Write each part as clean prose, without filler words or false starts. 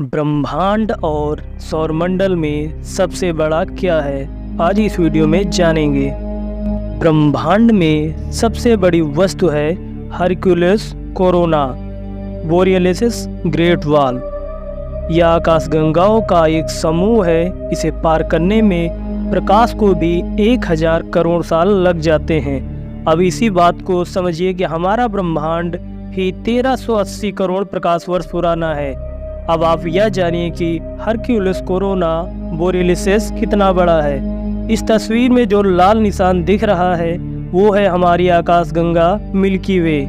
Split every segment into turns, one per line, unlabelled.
ब्रह्मांड और सौरमंडल में सबसे बड़ा क्या है, आज इस वीडियो में जानेंगे। ब्रह्मांड में सबसे बड़ी वस्तु है हरक्यूलिस कोरोना बोरियलिस ग्रेट वॉल। यह आकाशगंगाओं का एक समूह है। इसे पार करने में प्रकाश को भी 1000 करोड़ साल लग जाते हैं। अब इसी बात को समझिए कि हमारा ब्रह्मांड ही 1380 करोड़ प्रकाश वर्ष पुराना है। अब आप यह जानिए कि हरक्यूलिस कोरोना बोरियलिस कितना बड़ा है। इस तस्वीर में जो लाल निशान दिख रहा है वो है हमारी आकाशगंगा मिल्की वे।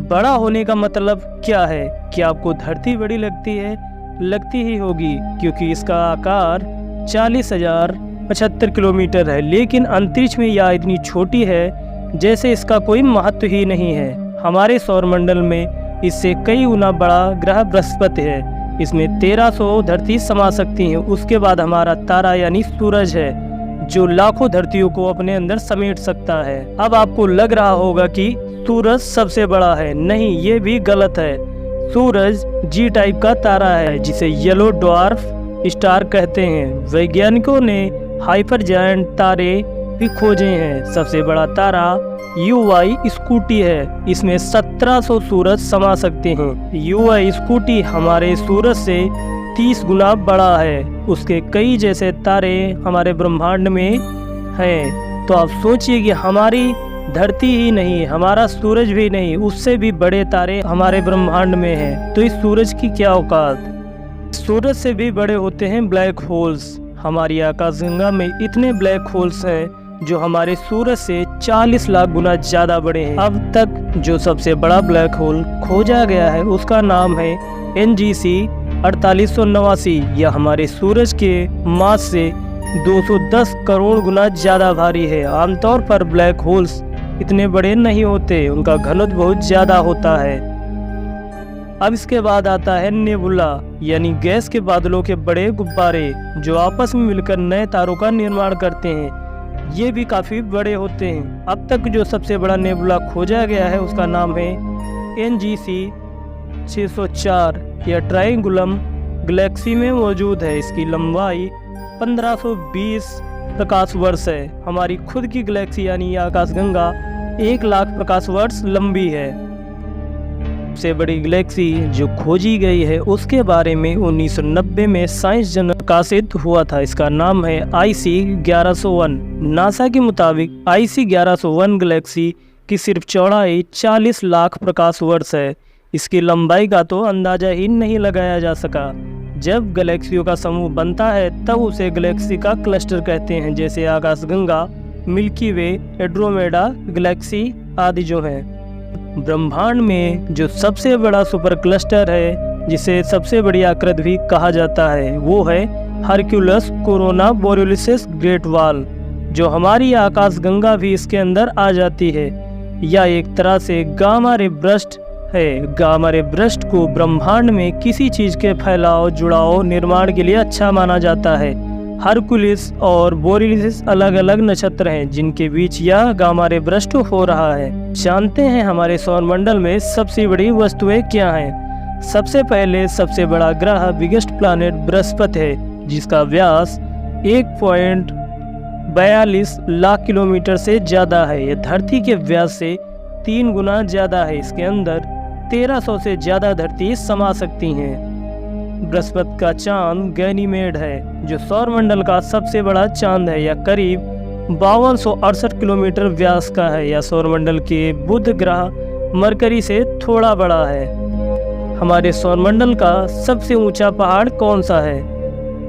बड़ा होने का मतलब क्या है? क्या आपको धरती बड़ी लगती है? लगती ही होगी, क्योंकि इसका आकार 40,075 किलोमीटर है, लेकिन अंतरिक्ष में यह इतनी छोटी है जैसे इसका कोई महत्व ही नहीं है। हमारे सौरमंडल में इससे कई गुना बड़ा ग्रह बृहस्पति है। इसमें 1300 धरती समा सकती हैं। उसके बाद हमारा तारा यानी सूरज है, जो लाखों धरतियों को अपने अंदर समेट सकता है। अब आपको लग रहा होगा कि सूरज सबसे बड़ा है। नहीं, ये भी गलत है। सूरज जी टाइप का तारा है, जिसे येलो ड्वार्फ स्टार कहते हैं। वैज्ञानिकों ने हाइपर जायंट तारे भी खोजे हैं। सबसे बड़ा तारा UY स्कूटी है। इसमें 1700 सूरज समा सकते हैं। UY स्कूटी हमारे सूरज से 30 गुना बड़ा है। उसके कई जैसे तारे हमारे ब्रह्मांड में हैं। तो आप सोचिए कि हमारी धरती ही नहीं, हमारा सूरज भी नहीं, उससे भी बड़े तारे हमारे ब्रह्मांड में हैं। तो इस सूरज की क्या औकात। सूरज से भी बड़े होते हैं ब्लैक होल्स। हमारी आकाशगंगा में इतने ब्लैक होल्स हैं जो हमारे सूरज से 40 लाख गुना ज्यादा बड़े हैं। अब तक जो सबसे बड़ा ब्लैक होल खोजा गया है उसका नाम है NGC 4889। यह हमारे सूरज के मास से 210 करोड़ गुना ज्यादा भारी है। आमतौर पर ब्लैक होल्स इतने बड़े नहीं होते, उनका घनत्व बहुत ज्यादा होता है। अब इसके बाद आता है नेबुला, यानी गैस के बादलों के बड़े गुब्बारे जो आपस में मिलकर नए तारों का निर्माण करते हैं। ये भी काफी बड़े होते हैं। अब तक जो सबसे बड़ा नेबुला खोजा गया है उसका नाम है NGC 604। यह ट्रायंगुलम गैलेक्सी में मौजूद है। इसकी लंबाई 1520 प्रकाश वर्ष है। हमारी खुद की गैलेक्सी यानी आकाशगंगा 1 लाख प्रकाश वर्ष लंबी है। सबसे बड़ी गैलेक्सी जो खोजी गई है उसके बारे में 1990 में साइंस जर्नल प्रकाशित हुआ था। इसका नाम है IC 1101। नासा के मुताबिक IC 1101 गैलेक्सी की सिर्फ चौड़ाई 40 लाख प्रकाश वर्ष है। इसकी लंबाई का तो अंदाजा ही नहीं लगाया जा सका। जब गैलेक्सियों का समूह बनता है तब उसे गैलेक्सी का क्लस्टर कहते हैं, जैसे आकाशगंगा, मिल्की वे, एंड्रोमेडा गैलेक्सी आदि जो हैं। ब्रह्मांड में जो सबसे बड़ा सुपर क्लस्टर है, जिसे सबसे बड़ी आकृति भी कहा जाता है, वो है हरक्यूलिस कोरोना बोरियलिस ग्रेट वॉल, जो हमारी आकाशगंगा भी इसके अंदर आ जाती है। यह एक तरह से गामा रे बर्स्ट है। गामा रे बर्स्ट को ब्रह्मांड में किसी चीज के फैलाव, जुड़ाव, निर्माण के लिए अच्छा माना जाता है। हरक्यूलिस और बोरियलिस अलग अलग नक्षत्र हैं जिनके बीच यह गामा रे बर्स्ट हो रहा है। जानते हैं हमारे सौरमंडल में सबसे बड़ी वस्तुएं क्या हैं। सबसे पहले सबसे बड़ा ग्रह बिगेस्ट प्लैनेट बृहस्पति है, जिसका व्यास 1.42 लाख किलोमीटर से ज्यादा है। यह धरती के व्यास से 3 गुना ज्यादा है। इसके अंदर 1300 से ज्यादा धरती समा सकती हैं। बृहस्पति का चांद गैनीमेड है, जो सौरमंडल का सबसे बड़ा चांद है। यह करीब 5268 किलोमीटर व्यास का है। यह सौरमंडल के बुध ग्रह मरकरी से थोड़ा बड़ा है। हमारे सौरमंडल का सबसे ऊंचा पहाड़ कौन सा है?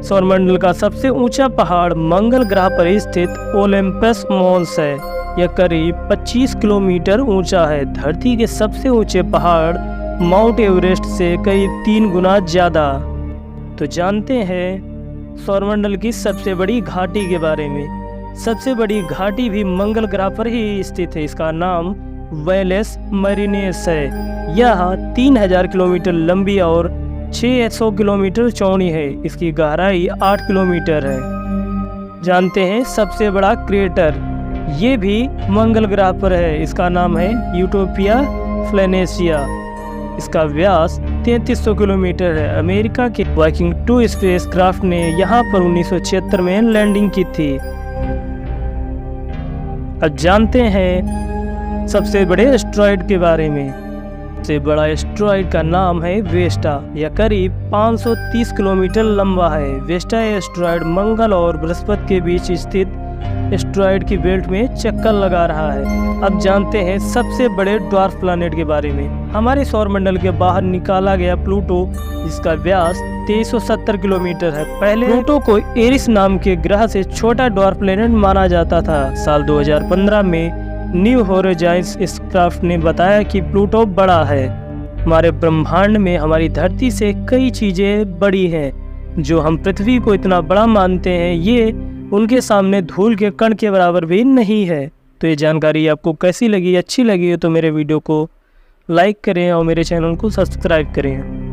सौरमंडल का सबसे ऊंचा पहाड़ मंगल ग्रह पर स्थित ओलंपस मॉन्स है। यह करीब 25 किलोमीटर ऊंचा है। धरती के सबसे ऊंचे पहाड़ माउंट एवरेस्ट से करीब 3 गुना ज्यादा। तो जानते हैं सौरमंडल की सबसे बड़ी घाटी के बारे में। सबसे बड़ी घाटी भी मंगल ग्रह पर ही स्थित है। इसका नाम वेलेस मरीनेस है। यह 3000 किलोमीटर लंबी और 600 किलोमीटर चौड़ी है। इसकी गहराई 8 किलोमीटर है। जानते हैं सबसे बड़ा क्रेटर, ये भी मंगल ग्रह पर है। इसका नाम है यूटोपिया फ्लेनेशिया। इसका व्यास 3300 किलोमीटर है। अमेरिका के वाइकिंग 2 स्पेसक्राफ्ट ने यहाँ पर 1976 में लैंडिंग की थी। अब जानते हैं सबसे बड़े एस्ट्रॉयड के बारे में। सबसे बड़ा एस्ट्रॉयड का नाम है वेस्टा। यह करीब 530 किलोमीटर लंबा है। वेस्टा एस्ट्रॉयड मंगल और बृहस्पति के बीच स्थित एस्ट्रॉयड की बेल्ट में चक्कर लगा रहा है। अब जानते हैं सबसे बड़े ड्वार्फ प्लैनेट के बारे में। हमारे सौरमंडल के बाहर निकाला गया प्लूटो, जिसका व्यास 2370 किलोमीटर है। पहले प्लूटो को एरिस नाम के ग्रह से छोटा ड्वार्फ प्लैनेट माना जाता था। साल 2015 में न्यू होराइजन्स स्पेसक्राफ्ट ने बताया कि प्लूटो बड़ा है। हमारे ब्रह्मांड में हमारी धरती से कई चीजें बड़ी हैं। जो हम पृथ्वी को इतना बड़ा मानते हैं, ये उनके सामने धूल के कण के बराबर भी नहीं है। तो ये जानकारी आपको कैसी लगी? अच्छी लगी हो तो मेरे वीडियो को लाइक करें और मेरे चैनल को सब्सक्राइब करें।